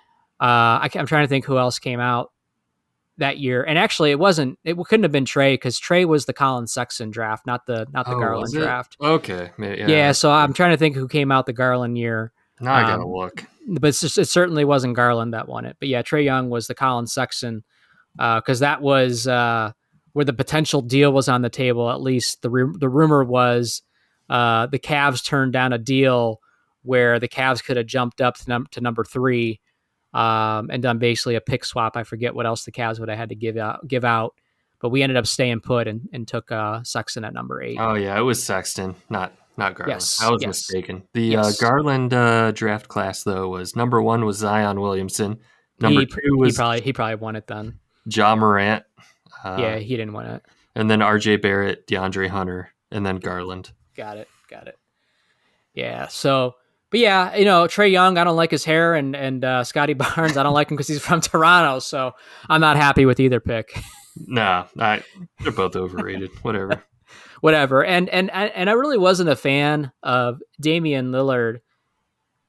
S2: I'm trying to think who else came out that year. And actually, it wasn't. It couldn't have been Trey because Trey was the Colin Sexton draft, not the
S1: Oh, was
S2: Garland
S1: it?
S2: draft.
S1: Okay. Yeah.
S2: Yeah, so I'm trying to think who came out the Garland year.
S1: Now I gotta
S2: Um,
S1: look.
S2: but it certainly wasn't Garland that won it. But yeah, Trey Young was the Colin Sexton because that was where the potential deal was on the table. At least the rumor was the Cavs turned down a deal where the Cavs could have jumped up to number 3 and done basically a pick swap. I forget what else the Cavs would have had to give out, but we ended up staying put and took Sexton at number 8.
S1: Oh yeah, it was Sexton, not Garland. I
S2: Yes,
S1: was
S2: yes,
S1: mistaken. The
S2: yes.
S1: Garland draft class though was number 1 was Zion Williamson, number
S2: He
S1: 2
S2: he
S1: was
S2: probably he probably won it then.
S1: Ja Morant,
S2: Yeah,
S1: uh,
S2: he didn't win it.
S1: and then R.J. Barrett, DeAndre Hunter, and then Garland.
S2: Got it. Yeah. So, but yeah, you know, Trey Young, I don't like his hair, and Scotty Barnes, I don't like him because he's from Toronto. So I'm not happy with either pick.
S1: Nah, they're both overrated. Whatever.
S2: Whatever. And I really wasn't a fan of Damian Lillard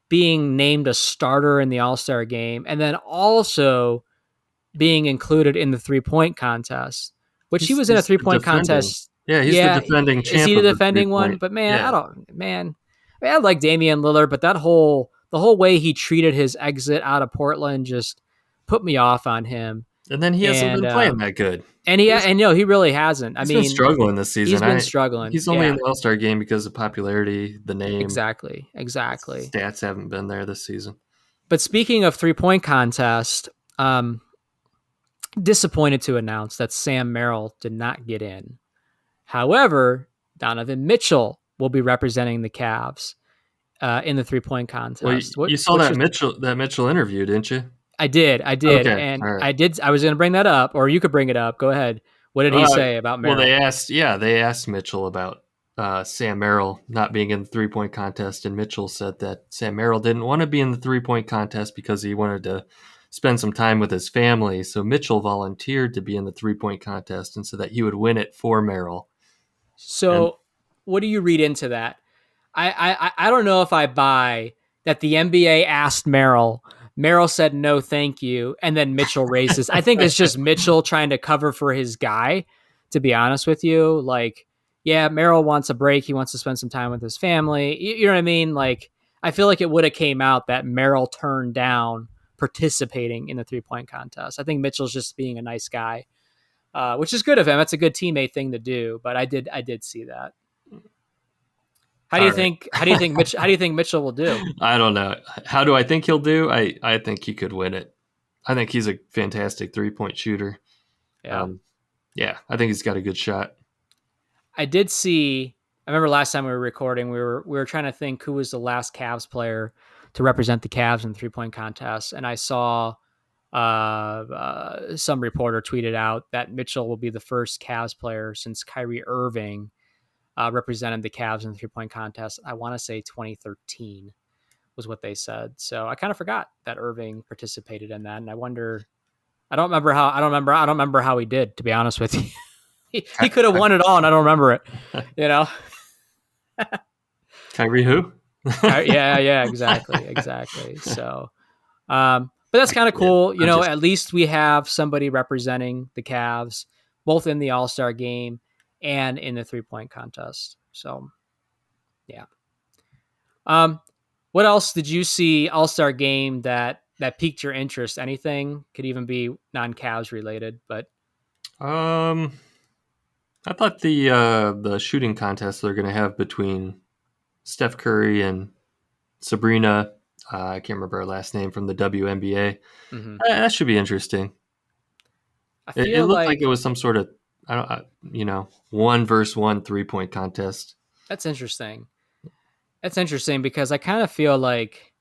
S2: being named a starter in the All-Star game, and then also being included in the 3-point contest, which he was in a
S1: He's
S2: 3-point
S1: defending.
S2: contest.
S1: Yeah, he's the
S2: Yeah,
S1: defending
S2: is
S1: champ
S2: he the
S1: of the
S2: defending one?
S1: 3-point.
S2: But man,
S1: Yeah.
S2: I like Damian Lillard, but the whole way he treated his exit out of Portland just put me off on him.
S1: And then he hasn't
S2: And
S1: been playing that good.
S2: no, he really hasn't. I
S1: He's been
S2: mean,
S1: struggling this season.
S2: he's been struggling.
S1: He's only
S2: Yeah,
S1: in the All-Star game because of popularity, the name.
S2: exactly.
S1: Stats haven't been there this season.
S2: But speaking of 3-point contest, disappointed to announce that Sam Merrill did not get in. However, Donovan Mitchell will be representing the Cavs in the 3-point contest.
S1: Well, you saw that Mitchell interview, didn't you?
S2: I did,
S1: Okay,
S2: and
S1: all right.
S2: I was going to bring that up, or you could bring it up. Go ahead. What did he say about Merrill?
S1: Well, they asked Mitchell about Sam Merrill not being in the 3-point contest, and Mitchell said that Sam Merrill didn't want to be in the 3-point contest because he wanted to spend some time with his family. So Mitchell volunteered to be in the 3-point contest and so that he would win it for Merrill.
S2: So, what do you read into that? I don't know if I buy that the NBA asked Merrill. Merrill said no, thank you, and then Mitchell raises. I think it's just Mitchell trying to cover for his guy. To be honest with you, like, yeah, Merrill wants a break. He wants to spend some time with his family. You know what I mean? Like, I feel like it would have came out that Merrill turned down participating in the 3-point contest. I think Mitchell's just being a nice guy, which is good of him. That's a good teammate thing to do. But I did see that. How do you think Mitchell will do?
S1: I don't know. How do I think he'll do? I think he could win it. I think he's a fantastic 3-point shooter.
S2: Yeah.
S1: Yeah, I think he's got a good shot.
S2: I did see. I remember last time we were recording, we were trying to think who was the last Cavs player to represent the Cavs in the 3-point contest. And I saw some reporter tweeted out that Mitchell will be the first Cavs player since Kyrie Irving represented the Cavs in the 3-point contest. I want to say 2013 was what they said. So I kind of forgot that Irving participated in that, and I wonder. I don't remember how he did. To be honest with you, he could have won it all, and I don't remember it. You know,
S1: Kyrie who?
S2: Yeah, exactly. So, but that's kind of cool. You know, at least we have somebody representing the Cavs, both in the All-Star game and in the 3-point contest. So, yeah. What else did you see All-Star game that piqued your interest? Anything could even be non-Cavs related, but
S1: I thought the shooting contest they're going to have between Steph Curry and Sabrina, I can't remember her last name, from the WNBA.
S2: Mm-hmm.
S1: That should be interesting. It looked like it was some sort of 1-versus-1 3-point contest.
S2: That's interesting. That's interesting because I kind of feel like,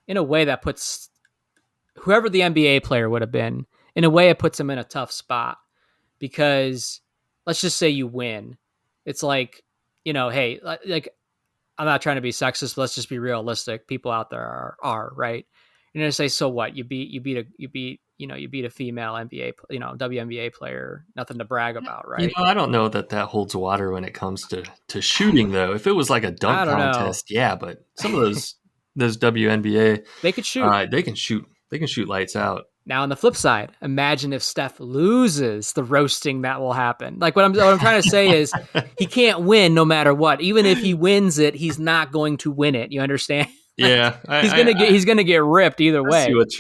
S2: in a way, that puts whoever the NBA player would have been, in a way, it puts them in a tough spot because let's just say you win. It's like, hey, like, I'm not trying to be sexist, but let's just be realistic. People out there are right. You're gonna say, so what? You beat a female NBA, WNBA player. Nothing to brag about, right?
S1: I don't know that holds water when it comes to shooting, though. If it was like a dunk contest, yeah, but some of those WNBA,
S2: they could shoot.
S1: They can shoot lights out.
S2: Now, on the flip side, imagine if Steph loses, the roasting that will happen. Like what I'm trying to say is he can't win no matter what. Even if he wins it, he's not going to win it. You understand?
S1: Yeah,
S2: he's gonna get ripped either way.
S1: I see what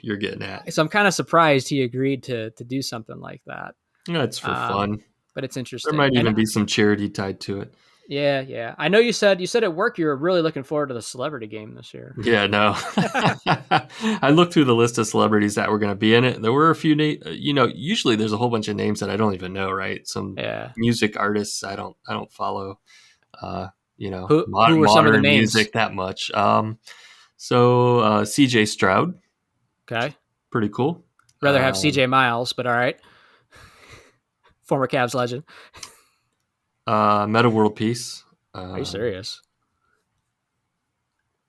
S1: you're getting at.
S2: So I'm kind of surprised he agreed to do something like that.
S1: Yeah, it's for fun,
S2: but it's interesting.
S1: There might even be some charity tied to it.
S2: Yeah. I know you said at work you were really looking forward to the celebrity game this year.
S1: Yeah, no. I looked through the list of celebrities that were going to be in it. There were a few usually there's a whole bunch of names that I don't even know, right? Some music artists I don't follow.
S2: Who were some of the names?
S1: Music that much. So CJ Stroud.
S2: Okay.
S1: Pretty cool.
S2: Rather have CJ Miles, but all right. Former Cavs legend.
S1: Meta World Peace.
S2: Are you serious?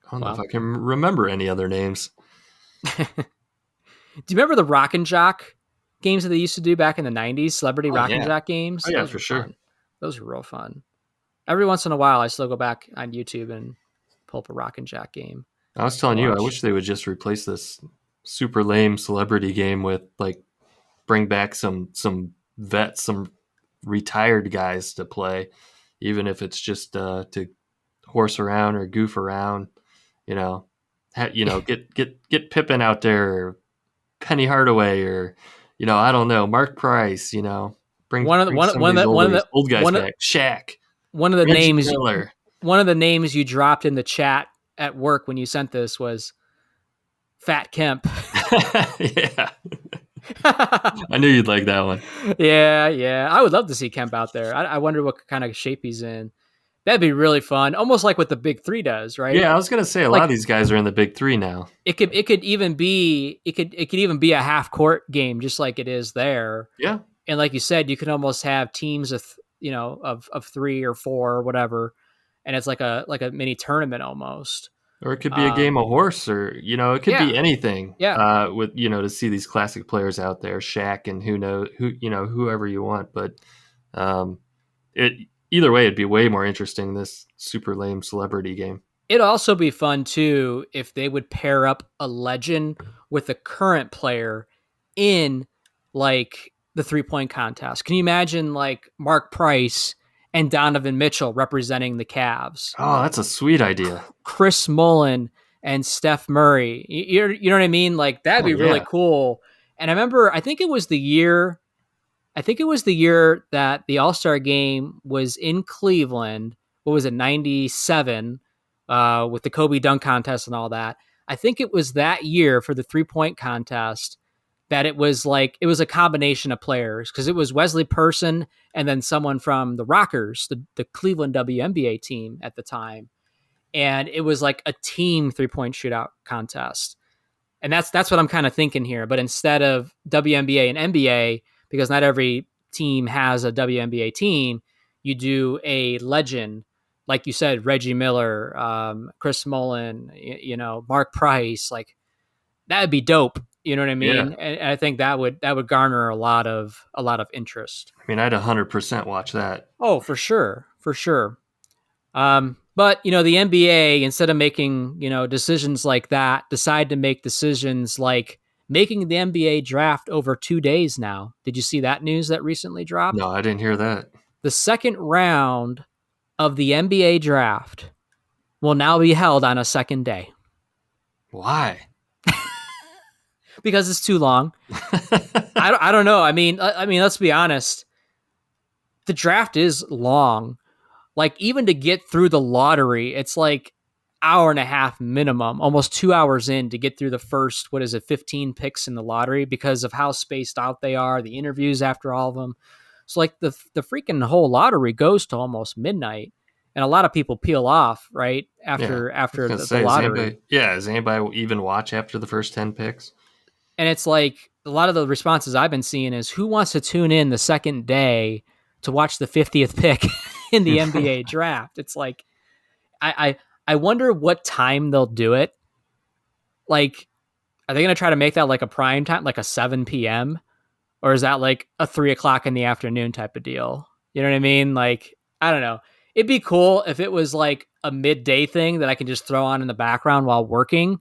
S1: I don't know if I can remember any other names.
S2: Do you remember the Rock and Jock games that they used to do back in the 90s? Celebrity Rock and Jock games?
S1: Oh, yeah, for sure.
S2: Fun. Those were real fun. Every once in a while, I still go back on YouTube and pull up a Rock and Jock game.
S1: I was telling you, I wish they would just replace this super lame celebrity game with, like, bring back some vets, some retired guys to play, even if it's just to horse around or goof around, get Pippen out there, or Penny Hardaway, or I don't know, Mark Price, bring one of the old guys back. Shaq.
S2: One of the names you dropped in the chat at work when you sent this was Fat Kemp.
S1: Yeah. I knew you'd like that one.
S2: Yeah. I would love to see Kemp out there. I wonder what kind of shape he's in. That'd be really fun. Almost like what the Big Three does, right?
S1: Yeah, I was gonna say a lot of these guys are in the Big Three now. It could
S2: even be a half court game, just like it is there.
S1: Yeah.
S2: And like you said, you could almost have teams of 3 or 4 or whatever, and it's like a mini tournament almost.
S1: Or it could be a game of horse, or it could be anything.
S2: Yeah.
S1: With to see these classic players out there, Shaq and whoever you want. But either way, it'd be way more interesting, this super lame celebrity game.
S2: It'd also be fun too if they would pair up a legend with a current player in like the 3-point contest. Can you imagine like Mark Price and Donovan Mitchell representing the Cavs?
S1: Oh, that's a sweet idea.
S2: Chris Mullin and Steph Murray. You know what I mean? Like that'd be really cool. And I remember, I think it was the year that the All-Star game was in Cleveland. What was it? 97, with the Kobe dunk contest and all that. I think it was that year for the 3-point contest that it was a combination of players, because it was Wesley Person and then someone from the Rockers, the Cleveland WNBA team at the time. and it was like a team 3-point shootout contest. And that's what I'm kind of thinking here. But instead of WNBA and NBA, because not every team has a WNBA team, you do a legend, like you said, Reggie Miller, Chris Mullin, Mark Price. Like that would be dope. You know what I
S1: Yeah.
S2: mean? And I think that would garner a lot of interest.
S1: I mean, I'd 100% watch that.
S2: Oh, for sure, for sure. But the NBA, instead of making decisions like that, decide to make decisions like making the NBA draft over 2 days now. Did you see that news that recently dropped?
S1: No, I didn't hear that.
S2: The second round of the NBA draft will now be held on a second day
S1: Why?
S2: because it's too long. I don't know. I mean, let's be honest. The draft is long. Like even to get through the lottery, it's like hour and a half minimum, almost 2 hours in to get through the first, 15 picks in the lottery because of how spaced out they are, the interviews after all of them. So like the freaking whole lottery goes to almost midnight, and a lot of people peel off right
S1: Yeah.
S2: after the
S1: Does
S2: lottery.
S1: anybody even watch after the first 10 picks?
S2: And it's like a lot of the responses I've been seeing is who wants to tune in the second day to watch the 50th pick in the NBA draft? It's like I wonder what time they'll do it. Like, are they going to try to make that like a prime time, like a 7 p.m.? Or is that like a 3 o'clock in the afternoon type of deal? You know what I mean? Like, I don't know. It'd be cool if it was like a midday thing that I can just throw on in the background while working.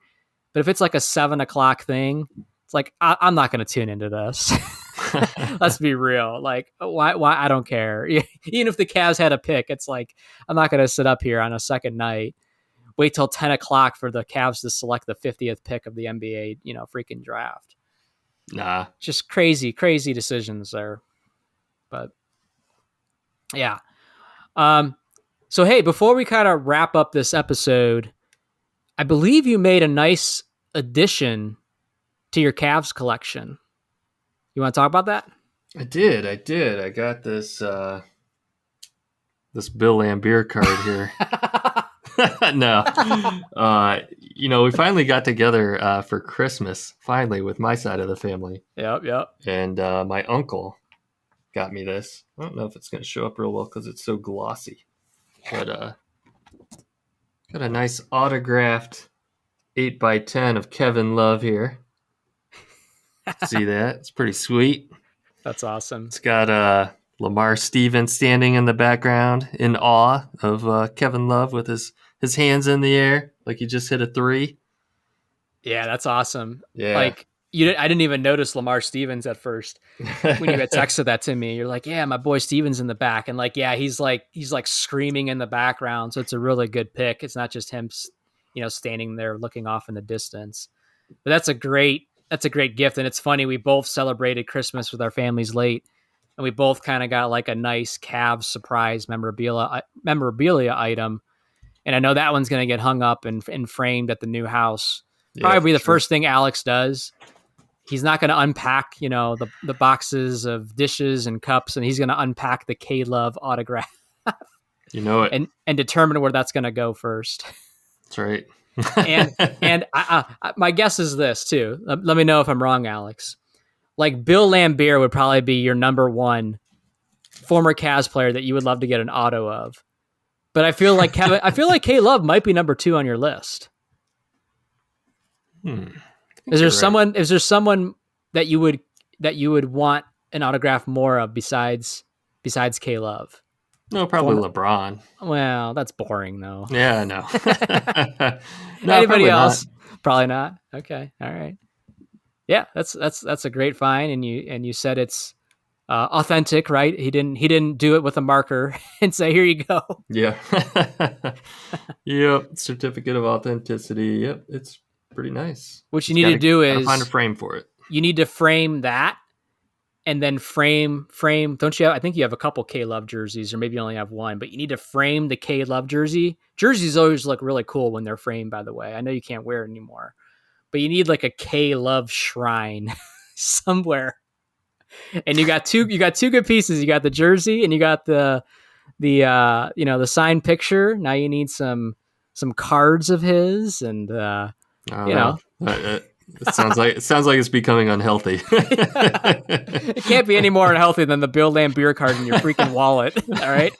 S2: But if it's like a 7 o'clock thing, it's like, I'm not going to tune into this. Let's be real. Like, why? I don't care. Even if the Cavs had a pick, it's like, I'm not going to sit up here on a second night, wait till 10 o'clock for the Cavs to select the 50th pick of the NBA, freaking draft.
S1: Nah.
S2: Just crazy, crazy decisions there. But yeah. So, hey, before we kind of wrap up this episode, I believe you made a nice addition to your Cavs collection. You want to talk about that?
S1: I did. I got this this Bill Lambier card here. No. We finally got together for Christmas, finally, with my side of the family.
S2: Yep.
S1: And my uncle got me this. I don't know if it's going to show up real well because it's so glossy. But got a nice autographed 8x10 of Kevin Love here. See that? It's pretty sweet.
S2: That's awesome.
S1: It's got Lamar Stevens standing in the background in awe of Kevin Love with his hands in the air like he just hit a 3.
S2: Yeah, that's awesome.
S1: Yeah.
S2: Like I didn't even notice Lamar Stevens at first when you had texted that to me. You're like, yeah, my boy Stevens in the back, and like, yeah, he's like screaming in the background. So it's a really good pick. It's not just him, standing there looking off in the distance. But that's a great gift, and it's funny. We both celebrated Christmas with our families late, and we both kind of got like a nice Cavs surprise memorabilia item. And I know that one's going to get hung up and framed at the new house. Probably the first thing Alex does. He's not going to unpack, the boxes of dishes and cups, and he's going to unpack the K-Love autograph.
S1: You know it.
S2: And determine where that's going to go first.
S1: That's right.
S2: and my guess is this too. Let me know if I'm wrong, Alex. Like Bill Lambier would probably be your number one former Cavs player that you would love to get an auto of. But I feel like K-Love might be number 2 on your list. Is there someone that you would want an autograph more of besides K-Love?
S1: No, probably LeBron.
S2: Well, that's boring though.
S1: Yeah, no.
S2: No, anybody else? Not. Probably not. Okay. All right. Yeah, that's a great find, and you said it's authentic, right? He didn't do it with a marker and say, "Here you go."
S1: Yeah. Yep. Certificate of authenticity. Yep. It's pretty nice.
S2: What you need to do is
S1: find a frame for it.
S2: You need to frame that, and then frame. Don't you have? I think you have a couple K-Love jerseys, or maybe you only have one. But you need to frame the K-Love jersey. Jerseys always look really cool when they're framed. By the way, I know you can't wear it anymore, but you need like a K-Love shrine somewhere. And you got two good pieces. You got the jersey, and you got the signed picture. Now you need some some cards of his, and
S1: I don't
S2: you
S1: know.
S2: know,
S1: It sounds like it's becoming unhealthy.
S2: it can't be any more unhealthy than the Bill Lamb beer card in your freaking wallet. All right.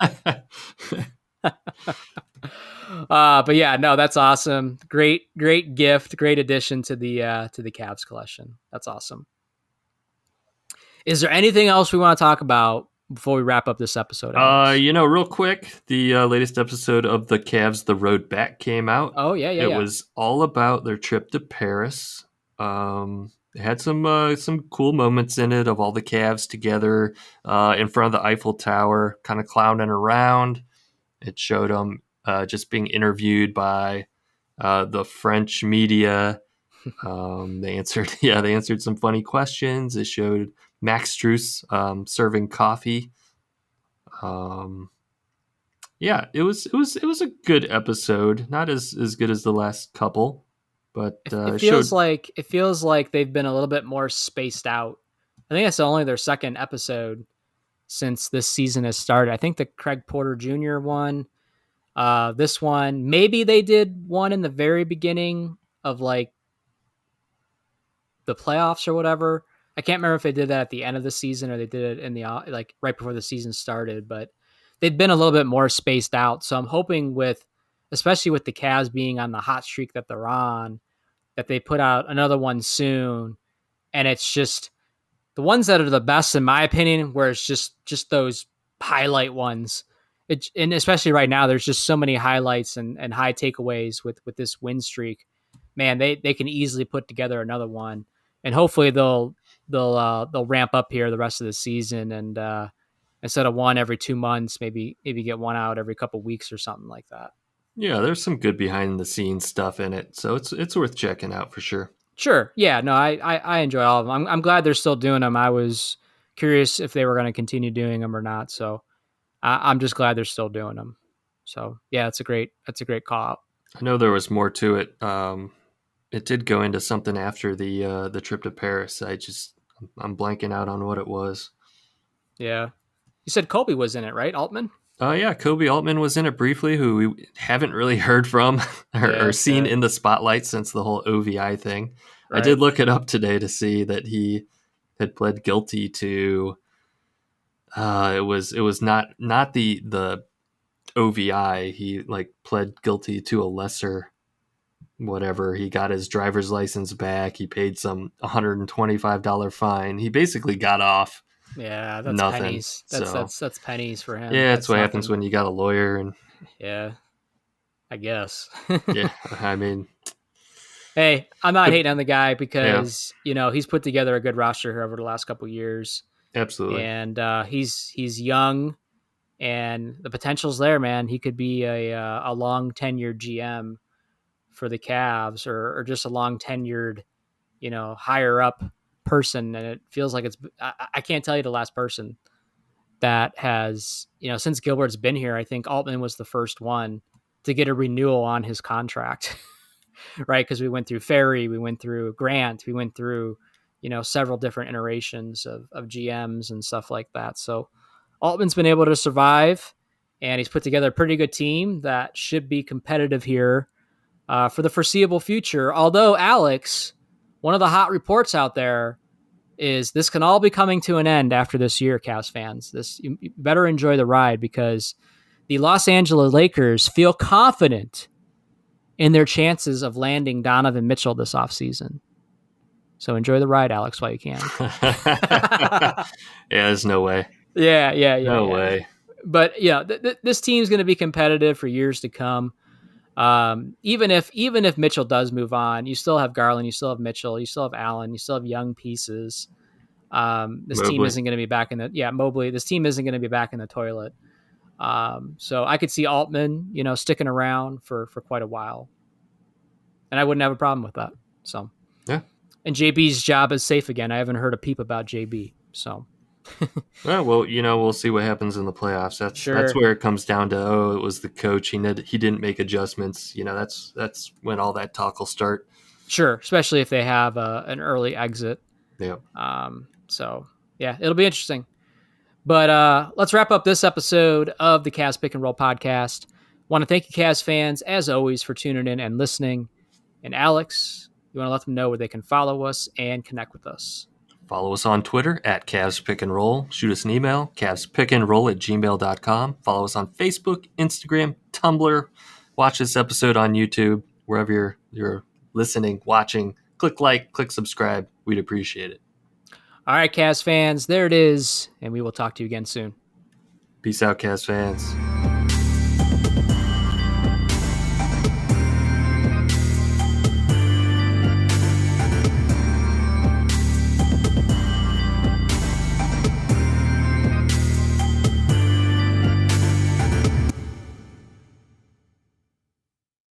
S2: But yeah, no, that's awesome. Great gift. Great addition to the Cavs collection. That's awesome. Is there anything else we want to talk about before we wrap up this episode, Alex?
S1: Real quick, the latest episode of the Cavs The Road Back came out.
S2: Oh yeah, yeah,
S1: It
S2: yeah.
S1: was all about their trip to Paris. It had some cool moments in it of all the Cavs together in front of the Eiffel Tower, kind of clowning around. It showed them just being interviewed by the French media. They answered some funny questions. It showed Max Struess serving coffee. Yeah, it was a good episode. Not as good as the last couple, but
S2: It
S1: showed.
S2: feels like they've been a little bit more spaced out. I think that's only their second episode since this season has started. I think the Craig Porter Jr. one, this one, maybe they did one in the very beginning of like the playoffs or whatever. I can't remember if they did that at the end of the season or they did it in the like right before the season started, but they've been a little bit more spaced out. So I'm hoping with, especially with the Cavs being on the hot streak that they're on, that they put out another one soon. And it's just the ones that are the best, in my opinion, where it's just those highlight ones. And especially right now, there's just so many highlights and high takeaways with this win streak. Man, they can easily put together another one, and hopefully they'll ramp up here the rest of the season, and instead of one every 2 months, maybe get one out every couple weeks or something like that.
S1: Yeah, there's some good behind the scenes stuff in it, so it's worth checking out for sure.
S2: Sure. Yeah. No, I enjoy all of them. I'm glad they're still doing them. I was curious if they were going to continue doing them or not. So I'm just glad they're still doing them. So yeah, that's a great call out.
S1: I know there was more to it. It did go into something after the trip to Paris. I'm blanking out on what it was.
S2: Yeah. You said Kobe was in it, right? Altman?
S1: Yeah, Kobe Altman was in it briefly, who we haven't really heard from or
S2: Yeah.
S1: seen
S2: Yeah.
S1: in the spotlight since the whole OVI thing. I
S2: Right.
S1: did look it up today to see that he had pled guilty to. It was not the OVI. He like pled guilty to a lesser whatever. He got his driver's license back. He paid some $125 fine. He basically got off
S2: Yeah. That's
S1: nothing.
S2: pennies.
S1: So
S2: That's pennies for him.
S1: yeah, that's
S2: That's
S1: what happens
S2: nothing.
S1: when you got a lawyer. And
S2: Yeah. I guess.
S1: yeah, I mean,
S2: Hey, I'm not
S1: it,
S2: hating on the guy
S1: yeah,
S2: because, he's put together a good roster here over the last couple of years.
S1: absolutely.
S2: And he's young, and the potential's there, man. He could be a long tenured GM for the Cavs, or just a long tenured, higher up person. And it feels like I can't tell you the last person that has, since Gilbert's been here. I think Altman was the first one to get a renewal on his contract, right? Because we went through Ferry, we went through Grant, we went through, several different iterations of GMs and stuff like that. So Altman's been able to survive, and he's put together a pretty good team that should be competitive here for the foreseeable future. Although, Alex, one of the hot reports out there is this can all be coming to an end after this year, Cavs fans. You better enjoy the ride, because the Los Angeles Lakers feel confident in their chances of landing Donovan Mitchell this offseason. So enjoy the ride, Alex, while you can.
S1: Yeah, there's no way. No
S2: Yeah.
S1: way.
S2: But yeah, this team's going to be competitive for years to come. Even if Mitchell does move on, you still have Garland, you still have Mitchell, you still have Allen, you still have young pieces. This team
S1: Mobley.
S2: isn't going to be back in the Mobley. This team isn't going to be back in the toilet. So I could see Altman, sticking around for quite a while, and I wouldn't have a problem with that. So
S1: Yeah.
S2: and JB's job is safe again. I haven't heard a peep about JB. So
S1: Yeah, well, we'll see what happens in the playoffs. That's
S2: sure,
S1: where it comes down to. Oh, it was the coach. He didn't make adjustments. That's when all that talk will start.
S2: sure, especially if they have an early exit.
S1: Yeah.
S2: So yeah, it'll be interesting. But let's wrap up this episode of the Cavs Pick and Roll podcast Want to thank you, Cavs fans, as always, for tuning in and listening. And Alex, you want to let them know where they can follow us and connect with us.
S1: Follow us on Twitter at Cavs Pick and Roll. Shoot us an email, cavspickandroll@gmail.com. Follow us on Facebook, Instagram, Tumblr. Watch this episode on YouTube, wherever you're listening, watching. Click like, click subscribe. We'd appreciate it.
S2: All right, Cavs fans, there it is, and we will talk to you again soon.
S1: Peace out, Cavs fans.